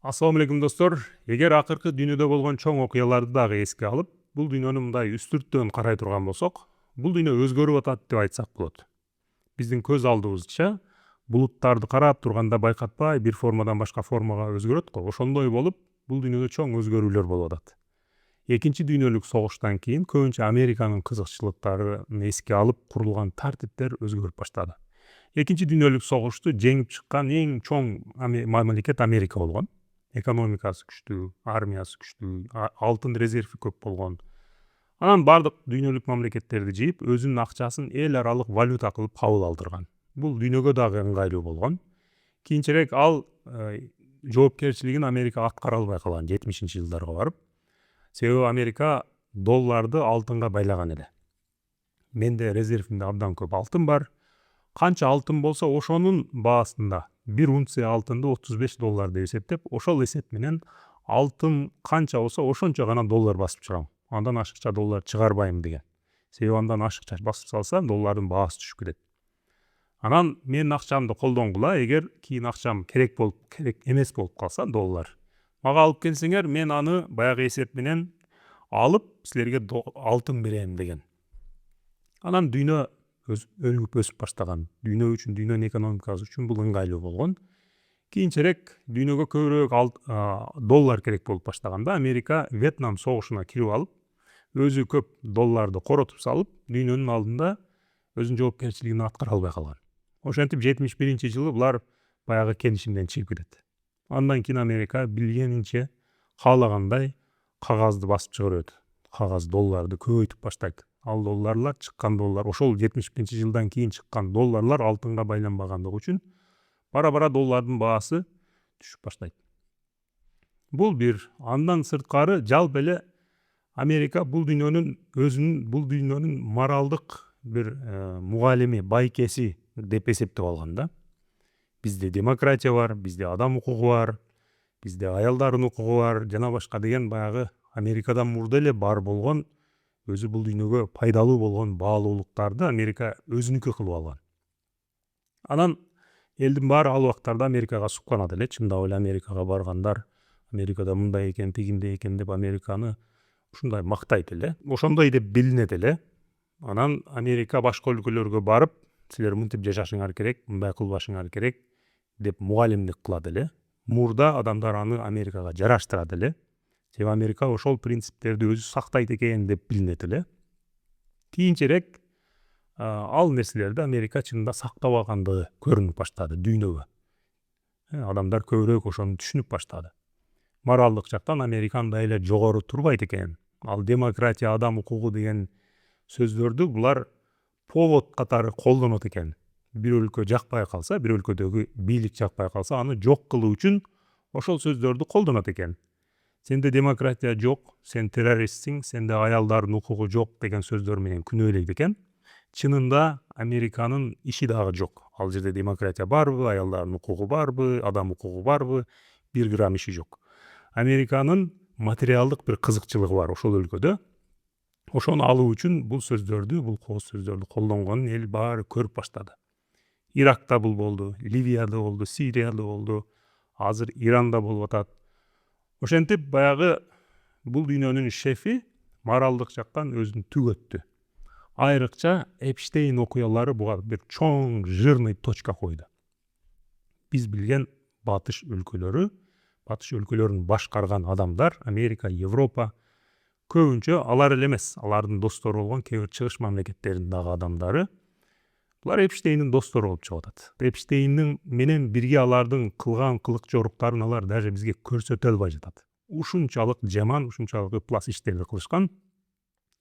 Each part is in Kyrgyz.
Assalamu алейкум достор. Эгер акыркы дүйнөдө болгон чоң окуяларды дагы эске алып, бул дүйнөнү мындай үстүрттөн карай турган болсок, бул дүйнө өзгөрүп атат деп айтсак болот. Биздин көз алдыбызча булуттарды карап турганда байкатпай бир формадан башка формага өзгөрөт го. Ошондой болуп, бул дүйнөдө чоң өзгөрүүлөр болуп атат. Экинчи дүйнөлүк согуштан кийин көбүнчө Американын кызыкчылыктарын эске алып курулган тартиптер өзгөрүп баштады. Экинчи дүйнөлүк согушту жеңип чыккан эң чоң мамлекет Америка болгон. Экономикасы күчтүү, армиясы күчтүү, алтын резерви көп болгон. Анан бардык дүйнөлүк мамлекеттерди жыйып, өзүнүн акчасын эл аралык валюта кылып кабыл алдырган. Бул дүйнөгө дагы ыңгайлуу болгон. Кийинчерээк ал жоопкерчилигин Америка аткара албай калган 70-жылдарга барып. Себеби Америка долларды алтынга байлаган эле. Менде резервимде абдан көп алтын бар. Канча алтын болсо ошонун баасында бир унция алтынды $35 деп эсептеп, ошол эсеп менен алтын канча болсо ошончо гана доллар басып чыгам. Андан ашыкча доллар чыгарбайм деген. Себеби андан ашыкча басып салса доллардын баасы түшүп кетет. Анан менин акчамды колдонгула, эгер кийин акчам керек эмес болуп калса доллар. Мага алып келсеңер, мен аны баягы эсеп менен алып силерге алтын берем деген. Анан дүйнө өнүгүп өсүп баштаган. Дүйнө үчүн, дүйнөнүн экономикасы үчүн бул ыңгайлуу болгон. Кийинчерээк дүйнөгө көбүрөөк доллар керек болуп баштаганда Америка Вьетнам согушуна кирип алып, өзү көп долларды коротуп салып, дүйнөнүн алдында өзүнүн жоопкерчилигин аткара албай калган. Ошентип 71-жылы булар баягы келишимден чыгып кетет. Андан кийин Америка билгенинче каалагандай кагазды басып чыгарып, кагаз долларды көбөйтүп баштайт. Ал долларлар чыккан доллар, ошол 71-жылдан кийин чыккан долларлар алтынга байланбагандыгы үчүн бара-бара доллардын баасы түшүп баштайт. Бул бир. Андан сырткары жалпы эле Америка бул дүйнөнүн моралдык бир мугалими, байкеси деп эсептеп алган да. Бизде демократия бар, бизде адам укугу бар, бизде аялдардын укугу бар, жана башка деген баягы Америкадан мурда эле бар болгон, өзү бул дүйнөгө пайдалуу болгон баалуулуктарды Америка өзүнүкү кылып алган. Анан элдин баары ал убактарда Америкага суктанат эле, чындап эле Америкага баргандар Америкада мындай экен, тигиндей экен деп Американы ушундай мактайт эле. Ошондой деп билинет эле. Анан Америка башка өлкөлөргө барып, силер мынтип жашашыңар керек, мындай кылбашыңар керек деп мугалимдик кылат эле. Мурда адамдар аны Америкага жараштырат эле. Себеби Америка ошол принциптерди өзү сактайт экен деп билинет эле. Кийинчерээк ал нерселерди Америка чынында сактап алгандыгы көрүнүп баштады дүйнөгө. Адамдар көбүрөөк ошону түшүнүп баштады. Моралдык жактан Америка андай эле жогору турбайт экен. Ал демократия, адам укугу деген сөздөрдү булар повод катары колдонот экен. Бир өлкө жакпай калса, бир өлкөдөгү бийлик жакпай калса, аны жок кылуу үчүн ошол сөздөрдү колдонот экен. Сенде демократия жок, сен террористсиң, сенде аялдардын укугу жок деген сөздөр менен күнөөлөйт экен. Чынында Американын иши дагы жок. Ал жерде демократия барбы, аялдардын укугу барбы, адам укугу барбы, бир грамм иши жок. Американын материалдык бир кызыкчылыгы бар ошол өлкөдө. Ошону алуу үчүн бул сөздөрдү, бул кооз сөздөрдү колдонгонун эл баары көрүп баштады. Иракта бул болду, Ливияда болду, Сирияда болду, азыр Иранда болуп атат. Ошентип баягы бул дүйнөнүн шефи моралдык жактан өзүн түгөттү. Айрыкча Эпштейн окуялары буга бир чоң жирный точка койду. Биз билген батыш өлкөлөрүн башкарган адамдар, Америка, Европа, көбүнчө алар эле эмес, алардын достору болгон кээ бир чыгыш мамлекеттердин дагы адамдары, булар Эпштейндин достору болуп чыгып атат. Эпштейндин менен бирге алардын кылган кылык жоруктарын алар даже бизге көрсөтө албай жатат. Ушунчалык жаман, ушунчалык ыплас иштерди кылышкан.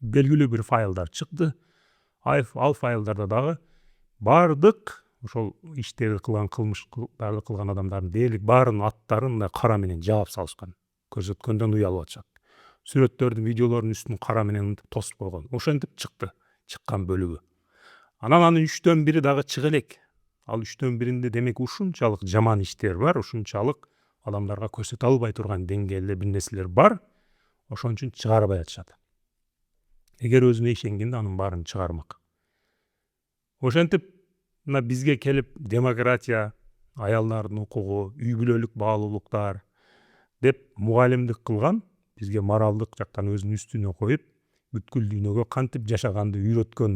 Белгилүү бир файлдар чыкты. Ал файлдарда дагы бардык ошол иштерди кылган, кылмыштарды кылган адамдардын дээрлик баарынын аттарын кара менен жаап салышкан. Көрсөткөндөн уялып атышат. Сүрөттөрдүн, видеолордун үстүн кара менен тосуп койгон. Ошентип чыкты, чыккан бөлүгү. Анан анын 3/4 дагы чыга элек. Ал 3/4 демек ушунчалык жаман иштер бар, ушунчалык адамдарга көрсөтө албай турган деңгээлде бир нерселер бар. Ошон үчүн чыгарбай атышат. Эгер өзүнө ишенгенде анын баарын чыгармак. Ошентип мына бизге келип демократия, аялдардын укугу, үй бүлөлүк баалуулуктар, деп мугалимдик кылган, бизге моралдык жактан өзүнүн үстүнө коюп, бүткүл дүйнөгө кантип жашаганды үйрөткөн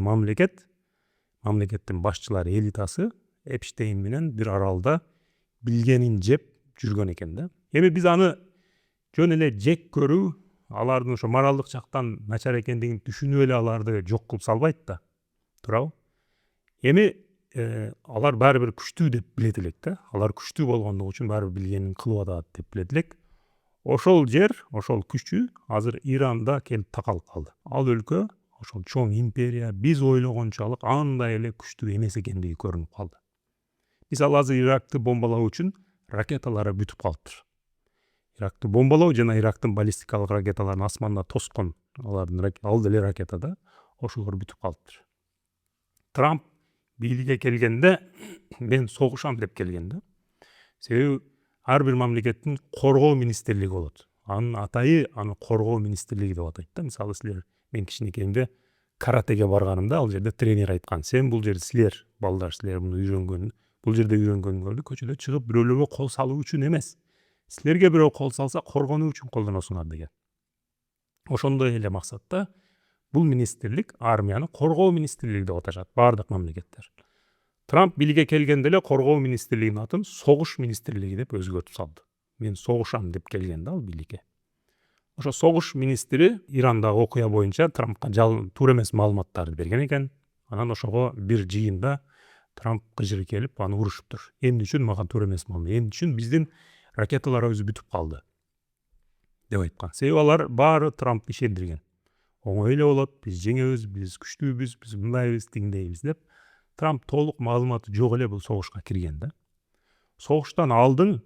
мамлекеттин башчылары элитасы Эпштейн менен бир аралда билгенин жеп жүргөн экен да. Эми биз аны жөн эле жек көрүү, алардын ошо моралдык жактан начар экендигин түшүнүп эле аларды жок кылып салбайт да, туурабы? Эми алар баары бир күчтүү деп билет элек да. Алар күчтүү болгондугу үчүн баары бир билгенин кылып атат деп билет элек. Ошол жер, ошол күчү азыр Иранда келип такалып калды. Ал өлкө, ошол чоң империя биз ойлогончалык андай эле күчтүү эмес экендиги көрүнүп калды. Мисалы азыр Иракты бомбалоо үчүн ракеталары бүтүп калыптыр. Иракты бомбалоо жана Ирактын баллистикалык ракеталарын асманда тоскон алардын ал деле ракета да, ошолор бүтүп калыптыр. Трамп бийликке келгенде мен согушам деп келген да. Себеби ар бир мамлекеттин коргоо министрлиги болот. Анын атайы аны коргоо министрлиги деп атайт да. Мисалы силер, мен кичинекейимде каратеге барганымда ал жерде тренер айткан: сен бул жерде силер балдар, силер муну үйрөнгөн, бул жерде үйрөнгөнгөрдү көчөдө чыгып бирөөлөргө кол салуу үчүн эмес, силерге бирөө кол салса коргонуу үчүн колдоносуңар деген. Ошондой эле максатта бул министрлик армияны коргоо министрлиги деп аташат баардык мамлекеттер. Трамп бийликке келгенде эле коргоо министрлигинин атын согуш министрлиги деп өзгөртүп салды. Мен согушам деп келген да ал бийликке. Ошо согуш министри Ирандагы окуя боюнча Трампка туура эмес маалыматтарды берген экен. Анан ошого бир жыйында Трамп кыжыры келип аны урушуптур. Эмне үчүн мага туура эмес маалымат? Эмне үчүн биздин ракеталарыбыз бүтүп калды деп айткан. Себеби алар баары Трамп ишендирген. Оңой эле болот, биз жеңебиз, биз күчтүүбүз, биз мындайбыз, тигиндейбиз деп. Трамп толук маалыматы жок эле бул согушка кирген да. Согуштан алдын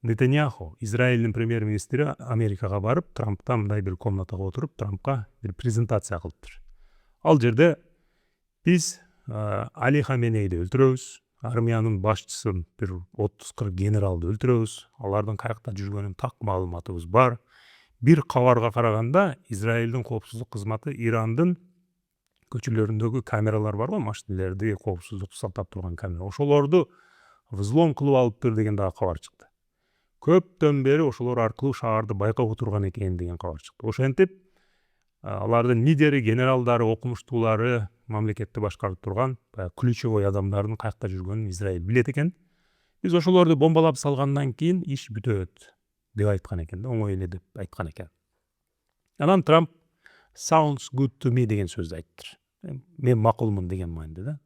Нетаньяху, Израилдин премьер-министри, Америкага барып, Трамптан мындай бир комнатага отуруп, Трампка бир презентация кылыптыр. Ал жерде биз Али Хаменейди өлтүрөбүз, армиянын башчысын, бир 30-40 генералды өлтүрөбүз, алардын каякта жүргөнүн так маалыматыбыз бар. Бир кабарга караганда Израилдин коопсуздук кызматы Ирандын көчөлөрүндөгү камералар барбы, машинелерди коопсуздук сактап турган камера, ошолорду взлом кылып алыптыр деген дагы кабар чыкты. Көптөн бери ошолор аркылуу шаарды байкап отурган экен деген кабар чыкты. Ошентип алардын лидери, генералдары, окумуштуулары, мамлекетти башкарып турган ключевой адамдардын каякта жүргөнүн Израиль билет экен. Биз ошолорду бомбалап салгандан кийин иш бүтөт деп айткан экен да, оңой эле деп айткан экен. Анан Трамп sounds good to me деген сөздү айттыр. Мен макулмун деген мааниде да.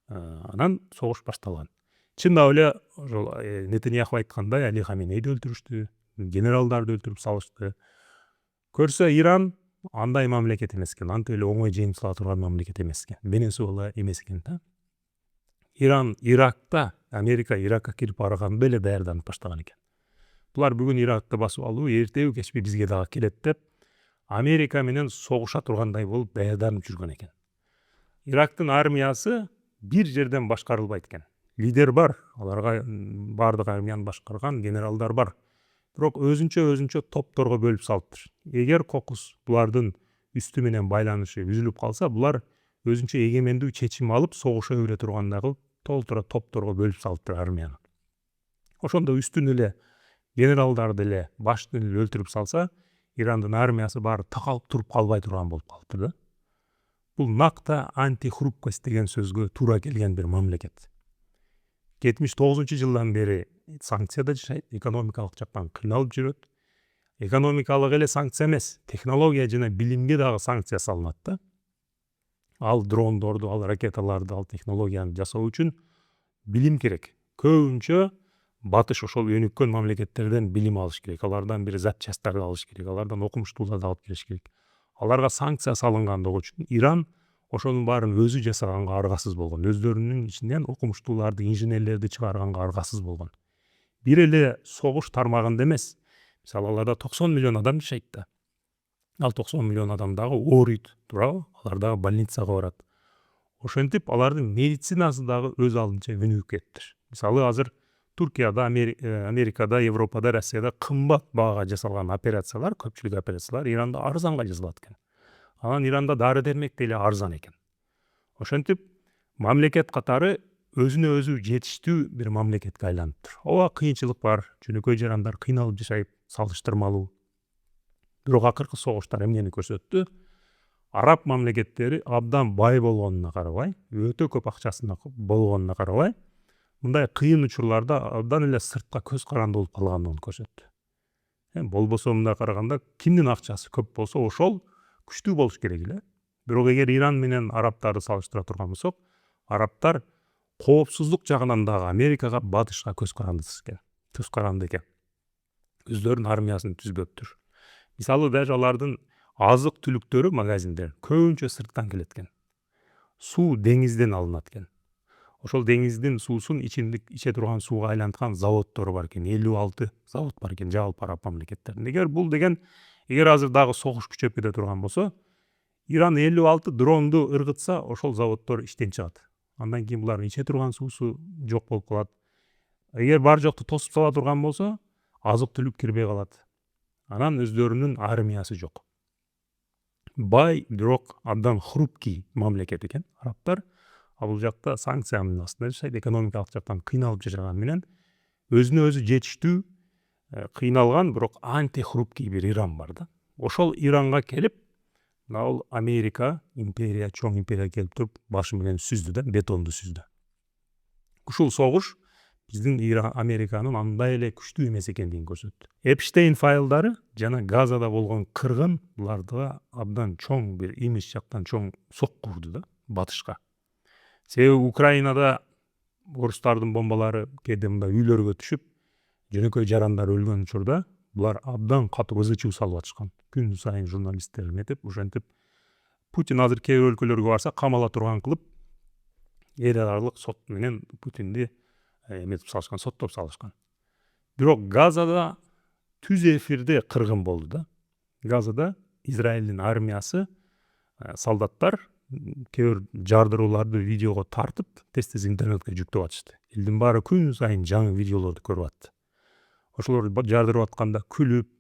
Анан согуш башталган. Чындап эле ошол Нетаньяху айткандай Али Хаменейди өлтүрүштү, генералдарды өлтүрүп салышты. Көрсө Иран андай мамлекет эмес экен, антип эле оңой жеңип сала турган мамлекет эмес экен. Венесуэла эмес экен да. Иран Иракта, Америка Иракка кирип барганда эле даярданып баштаган экен. Булар бүгүн Иракты басып алуу, эртеби кечпи бизге дагы келет деп Америка менен согуша тургандай болуп даярданып жүргөн экен. Ирактын армиясы бир жерден башкарылбайт экен. Лидер бар, аларга баардык армияны башкарган генералдар бар. Бирок өзүнчө топторго бөлүп салыптыр. Эгер кокус булардын үстү менен байланышы үзүлүп калса, булар өзүнчө эгемендүү чечим алып согуша бере тургандай кылып толтура топторго бөлүп салыптыр армияны. Ошондо үстүн эле генералдарды эле, башты эле өлтүрүп салса, Ирандын армиясы баары такалып туруп калбай турган болуп калыптыр да. Бул накта антихрупкость деген сөзгө туура келген бир мамлекет. 79-жылдан бери санкцияда жашайт, экономикалык жактан кыйналып жүрөт. Экономикалык эле санкция эмес, технология жана билимге дагы санкция салынат да. Ал дрондорду, ал ракеталарды, ал технологияны жасоо үчүн билим керек. Көбүнчө батыш ошол өнүккөн мамлекеттерден билим алыш керек, алардан бир запчасттарды алыш керек, алардан окумуштууларды алып келиш керек. Аларга санкция салынгандыгы үчүн Иран ошонун баарын өзү жасаганга аргасыз болгон. Өздөрүнүн ичинен окумуштууларды, инженерлерди чыгарганга аргасыз болгон. Бир эле согуш тармагында эмес. Мисалы аларда 90 миллион адам жашайт да. Ал 90 миллион адам дагы ооруйт, туурабы? Алар дагы больницага барат. Ошентип алардын медицинасы дагы өз алдынча өнүгүп кетиптир. Мисалы азыр Туркияда, Америкада, Европада, Россияда кымбат баага жасалган операциялар, көпчүлүк операциялар Иранда арзанга жасалат экен. Анан Иранда дары дермек деле арзан экен. Ошентип мамлекет катары өзүнө өзү жетиштүү бир мамлекетке айланыптыр. Ооба кыйынчылык бар, жөнөкөй жарандар кыйналып жашайт. салыштырмалуу. Бирок акыркы согуштар эмнени көрсөттү? Араб мамлекеттери абдан бай болгонуна карабай, өтө көп акчасына болгонуна карабай, мындай кыйын учурларда абдан эле сыртка көз каранды болуп калгандыгын көрсөттү. Болбосо мындай караганда кимдин акчасы көп болсо ошол күчтүү болуш керек эле. Бирок эгер Иран менен арабтарды салыштыра турган болсок, арабтар коопсуздук жагынан дагы Америкага, батышка көз каранды экен. Өздөрүнүн армиясын түзбөптүр. Мисалы даже алардын азык түлүктөрү, магазиндер көбүнчө сырттан келет экен. Суу деңизден алынат экен. Ошол деңиздин суусун иче турган сууга айланткан заводдору бар экен. 56 завод бар экен жалпы араб мамлекеттеринде. Эгер азыр дагы согуш күчөп кете турган болсо, Иран 56 дронду ыргытса, ошол заводдор иштен чыгат. Андан кийин булардын иче турган суусу жок болуп калат. Эгер бар жокту тосуп сала турган болсо, азык түлүк кирбей калат. Анан өздөрүнүн армиясы жок. Бай, бирок абдан хрупкий мамлекет экен арабтар. Бул жакта санкциянын астында жашайт, экономикалык жактан кыйналып жашаганы менен өзүнө өзү жетиштүү кыйналган, бирок анти хрупкий бир Иран бар да. Ошол Иранга келип, ал Америка, империя, чоң империя келип туруп башы менен сүздү да, бетонду сүздү. Ушул согуш биздин Американын андай эле күчтүү эмес экендигин көрсөттү. Эпштейн файлдары жана Газада болгон кыргын буларга абдан чоң бир имидж жактан чоң сокку урду да батышка. Себеби Украинада орустардын бомбалары кээде мындай үйлөргө түшүп, жөнөкөй жарандар өлгөн учурда булар абдан катуу ызы чуу салып атышкан. Күн сайын журналисттер эметип, ошентип Путин азыр кээ бир өлкөлөргө барса камала турган кылып, эл аралык сот менен Путинди эметип салышкан, соттоп салышкан. Бирок Газада түз эфирде кыргын болду да. Газада Израилдин армиясы, солдаттар кээ бир жардырууларды видеого тартып, тез интернетке жүктөп атышты. Элдин баары күн сайын жаңы видеолорду көрүп атты. Ошолорду жардырып атканда күлүп,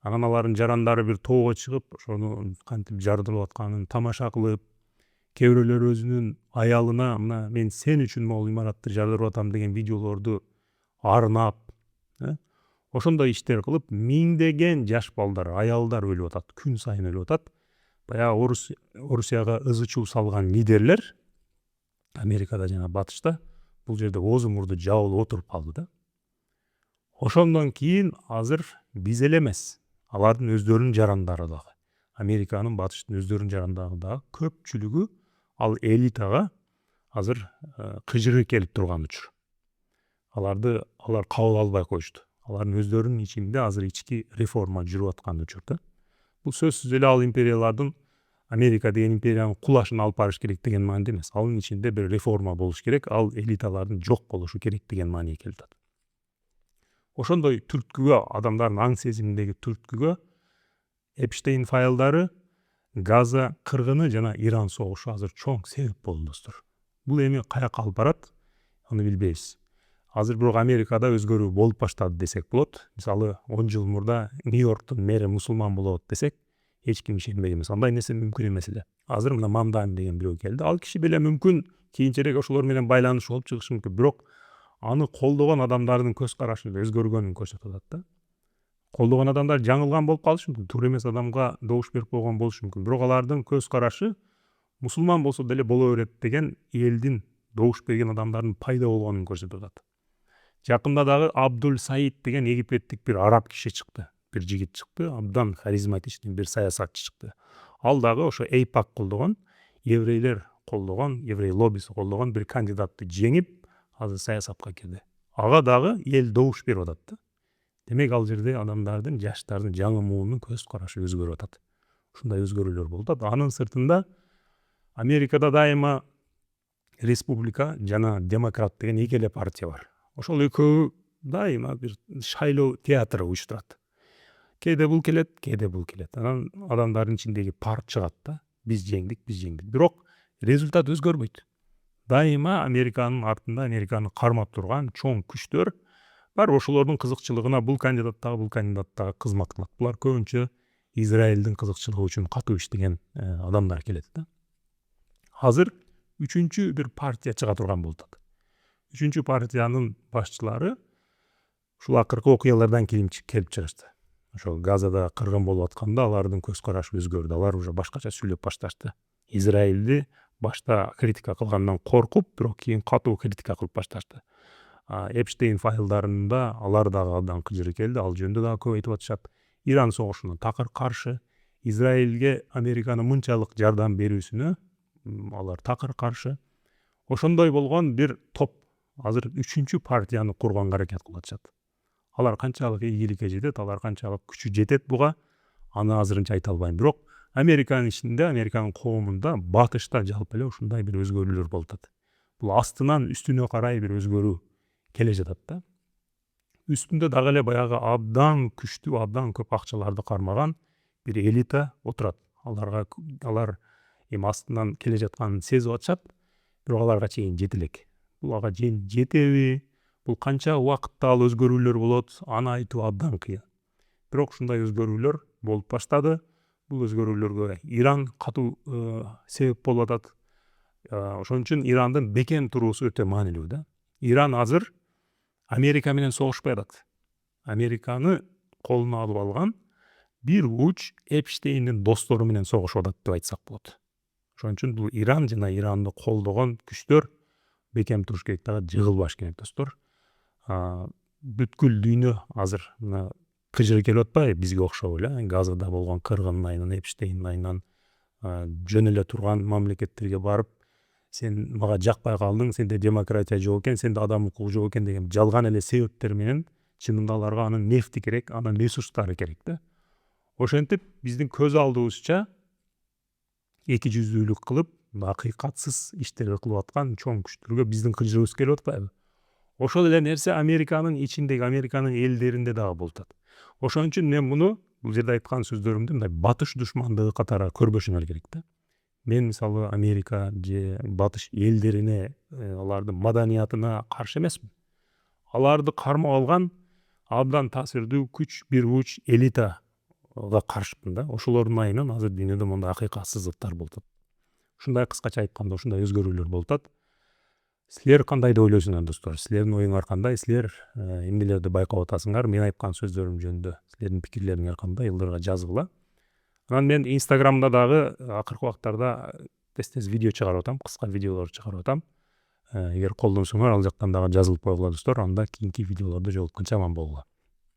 анан алардын жарандары бир тоого чыгып, ошону кантип жардырып атканын тамаша кылып, кээ бирөөлөр өзүнүн аялына мына мен сен үчүн могул имаратты жардырып атам деген видеолорду арнап, ошондой иштер кылып, миңдеген жаш балдар, аялдар өлүп атат, күн сайын өлүп атат. Баягы Орусияга ызы чуу салган лидерлер Америкада жана батышта бул жерде оозу мурду жабылып отуруп калды да. Ошондон кийин азыр биз эле эмес, алардын өздөрүнүн жарандары дагы, Американын, батыштын өздөрүнүн жарандары дагы көпчүлүгү ал элитага азыр кыжыры келип турган учур. Алар кабыл албай коюшту. Алардын өздөрүнүн ичинде азыр ички реформа жүрүп аткан учурда. Бул сөзсүз эле ал империялардын, Америка деген империянын кулашын алып барыш керек деген мааниде эмес. Анын ичинде бир реформа болуш керек, ал элиталардын жок болушу керек деген мааниге келип атат. Ошондой түрткүгө, адамдардын аң сезиминдеги түрткүгө Эпштейн файлдары, Газа кыргыны жана Иран согушу азыр чоң себеп болду достор. Бул эми каяка алып барат, аны билбейбиз. Азыр бирок Америкада өзгөрүү болуп баштады десек болот. Мисалы 10 жыл мурда Нью-Йорктун мэри мусулман болот десек, эч ким ишенбейт эмес. Андай нерсе мүмкүн эмес эле. Азыр мына Мамдани деген бирөө келди. Ал киши беле мүмкүн кийинчерээк ошолор менен байланыш болуп чыгышы мүмкүн. Бирок аны колдогон адамдардын көз карашы өзгөргөнүн көрсөтүп атат да. Колдогон адамдар жаңылган болуп калышы мүмкүн. Туура эмес адамга добуш берип койгон болушу мүмкүн. Бирок алардын көз карашы мусулман болсо деле боло берет деген элдин добуш берген адамдардын пайда болгонун көрсөтүп атат. Жакында дагы Абдул Саид деген египеттик бир араб киши чыкты. Бир жигит чыкты, абдан харизматичный бир саясатчы чыкты. Ал дагы ошо AIPAC колдогон, еврейлер колдогон, еврей лоббиси колдогон бир кандидатты жеңип, азыр саясатка кирди. Ага дагы эл добуш берип атат да. Демек ал жерде адамдардын, жаштардын жаңы муунун көз карашы өзгөрүп атат. Ушундай өзгөрүүлөр болуп атат. Анын сыртында Америкада дайыма республика жана демократ деген эки эле партия бар. Ошол экөө дайыма бир шайлоо театры уюштурат. Кээде бул келет, кээде бул келет. Анан адамдардын ичиндеги пар чыгат да. Биз жеңдик. Бирок результат өзгөрбөйт. Дайыма Американын артында, Американы кармап турган чоң күчтөр бар. Ошолордун кызыкчылыгына бул кандидаттагы кызмат кылат. Булар көбүнчө Израилдин кызыкчылыгы үчүн катуу иштеген адамдар келет да. Азыр үчүнчү бир партия чыга турган болуп атат. Үчүнчү партиянын башчылары ушул акыркы окуялардан келип чыгышты. ошол Газада кыргын болуп атканда алардын көз карашы өзгөрдү. Алар уже башкача сүйлөп башташты. Израилди башта критика кылгандан коркуп, бирок кийин катуу критика кылып башташты. Эпштейн файлдарында алар дагы абдан кыжыр келди. Ал жөнүндө дагы көп айтып атышат. Иран согушуна такыр каршы, Израилге Американын мынчалык жардам берүүсүнө алар такыр каршы. Ошондой болгон бир топ азыр 3-чү партияны курганга аракет кылып атышат. Алар канчалык ийгиликке жетет, алар канчалык күчү жетет буга, аны азырынча айта албайм. Бирок Американын ичинде, Американын коомунда, батышта жалпы эле ушундай бир өзгөрүүлөр болуп атат. Бул астынан үстүнө карай бир өзгөрүү келе жатат да. Үстүндө дагы эле баягы абдан күчтүү, абдан көп акчаларды кармаган бир элита отурат. Алар эми астынан келе жатканын сезип атышат, бирок аларга чейин жете элек. Бул ага жетеби, бул канча убакытта ал өзгөрүүлөр болот, аны айтуу абдан кыйын. Бирок ушундай өзгөрүүлөр болуп баштады. Бул өзгөрүүлөргө Иран катуу себеп болуп атат. Ошон үчүн Ирандын бекем туруусу өтө маанилүү да. Иран азыр Америка менен согушпай атат. Американы колуна алып алган бир уч Эпштейндин достору менен согушуп атат деп айтсак болот. Ошон үчүн бул Иран жана Иранды колдогон күчтөр бекем туруш керек, дагы жыгылбаш керек достор. Бүткүл дүйнө азыр мына кыжыр келип атпайбы бизге окшоп эле, Газада болгон кыргындын айынан, Эпштейндин айынан жөн эле турган мамлекеттерге барып, сен мага жакпай калдың, сенде демократия жок экен, сенде адам укугу жок экен деген жалган эле себептер менен чынында аларга анын нефти керек, анын ресурстары керек да. Ошентип биздин көз алдыбызча эки жүздүүлүк кылып, акыйкатсыз иштерди кылып аткан чоң күчтөргө биздин кыжырыбыз келип атпайбы? Ошол эле нерсе Американын ичиндеги, Американын элдеринде дагы болуп атат. Ошон үчүн мен муну бул жерде айткан сөздөрүмдү мындай батыш душмандыгы катары көрбөшүңөр керек да. Мен мисалы Америка же батыш элдерине, алардын маданиятына каршы эмесмин. Аларды кармап алган абдан таасирдүү күч, бир уч элитага каршымын да. Ошолордун айынан азыр дүйнөдө мындай акыйкатсыздыктар болуп атат. Ушундай кыскача айтканда ушундай өзгөрүүлөр болуп атат. Силер кандай деп ойлойсуңар достор? Силердин оюңар кандай? Силер эмнелерди байкап атасыңар? Мен айткан сөздөрүм жөнүндө силердин пикирлериңер кандай? Ылдырга жазгыла. Анан мен Инстаграмда дагы акыркы убактарда тез видео чыгарып атам, кыска видеолор чыгарып атам. Эгер колдонсоңор ал жактан дагы жазылып койгула достор. Анда кийинки видеолордо жолукканча аман болгула.